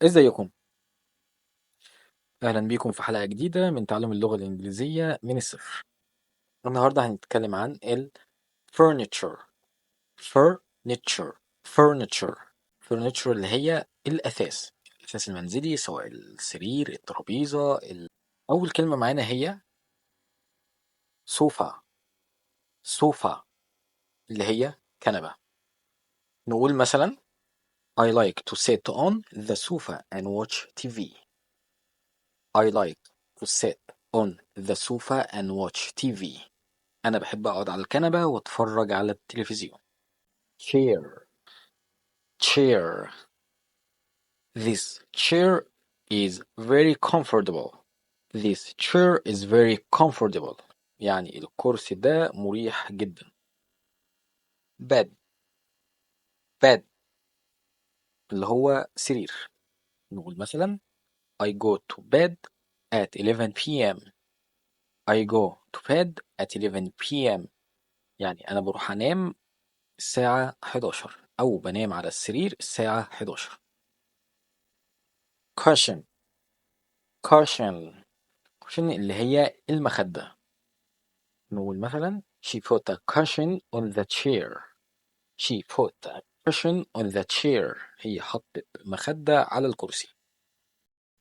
ازيكم؟ اهلا بيكم في حلقة جديدة من تعلم اللغة الإنجليزية من الصفر. النهاردة هنتكلم عن ال furniture. furniture furniture furniture اللي هي الأثاث المنزلي، سواء السرير، الترابيزة. أول كلمة معانا هي sofa. sofa اللي هي كنبة. نقول مثلا I like to sit on the sofa and watch TV. I like to sit on the sofa and watch TV. أنا بحب أقعد على الكنبة وأتفرج على التلفزيون. chair chair This chair is very comfortable. This chair is very comfortable. يعني الكرسي ده مريح جدا. bed bed اللي هو سرير. نقول مثلا I go to bed at 11 p.m. I go to bed at 11 p.m. يعني أنا بروح أنام الساعة 11 أو بنام على السرير الساعة 11. cushion cushion cushion اللي هي المخدة. نقول مثلا she put a cushion on the chair. She put a cushion on the chair. هي حطت مخدة على الكرسي.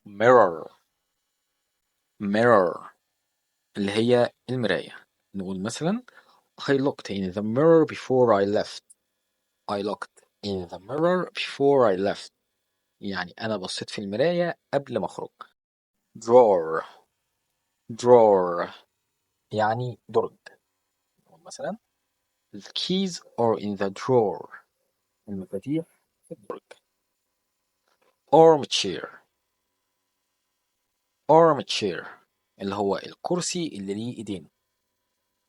mirror mirror اللي هي المراية. نقول مثلا I looked in the mirror before I left. I looked in the mirror before I left. يعني أنا بصيت في المراية قبل ما أخرج. drawer drawer يعني درج. نقول مثلا The keys are in the drawer. المفاتيح في الدرج. armchair armchair اللي هو الكرسي اللي ليه ايدين.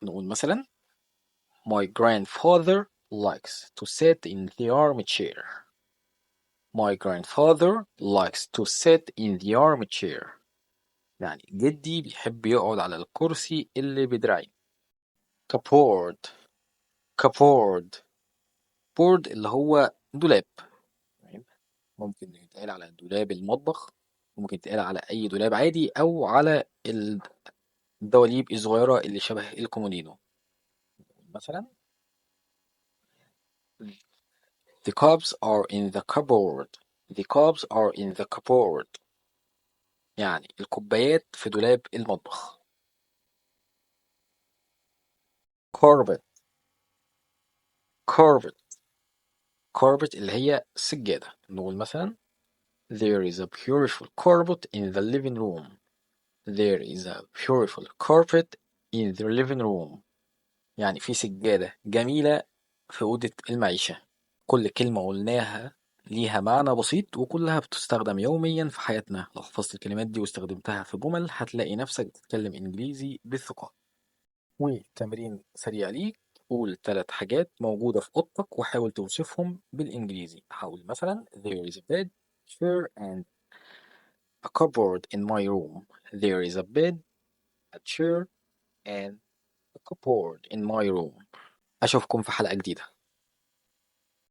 نقول مثلا My grandfather likes to sit in the armchair. My grandfather likes to sit in the armchair. يعني جدي بيحب يقعد على الكرسي اللي بدراعين. cupboard cupboard board اللي هو دولاب. تمام؟ ممكن يتقال على دولاب المطبخ، ممكن يتقال على أي دولاب عادي، أو على الدواليب الصغيرة اللي شبه الكومودينو. مثلا The cups are in the cupboard. The cups are in the cupboard. يعني الكوبايات في دولاب المطبخ. carpet carpet carpet اللي هي سجادة. نقول مثلا There is a beautiful carpet in the living room. There is a beautiful carpet in the living room. يعني في سجادة جميلة في أوضة المعيشة. كل كلمة قلناها ليها معنى بسيط وكلها بتستخدم يوميا في حياتنا. لو حفظت الكلمات دي واستخدمتها في جمل هتلاقي نفسك بتتكلم إنجليزي بثقة. وتمرين سريع ليك، قول 3 حاجات موجودة في أوضتك وحاول توصفهم بالإنجليزي. حاول مثلا There is a bed, chair and a cupboard in my room. There is a bed, a chair and a cupboard in my room. أشوفكم في حلقة جديدة.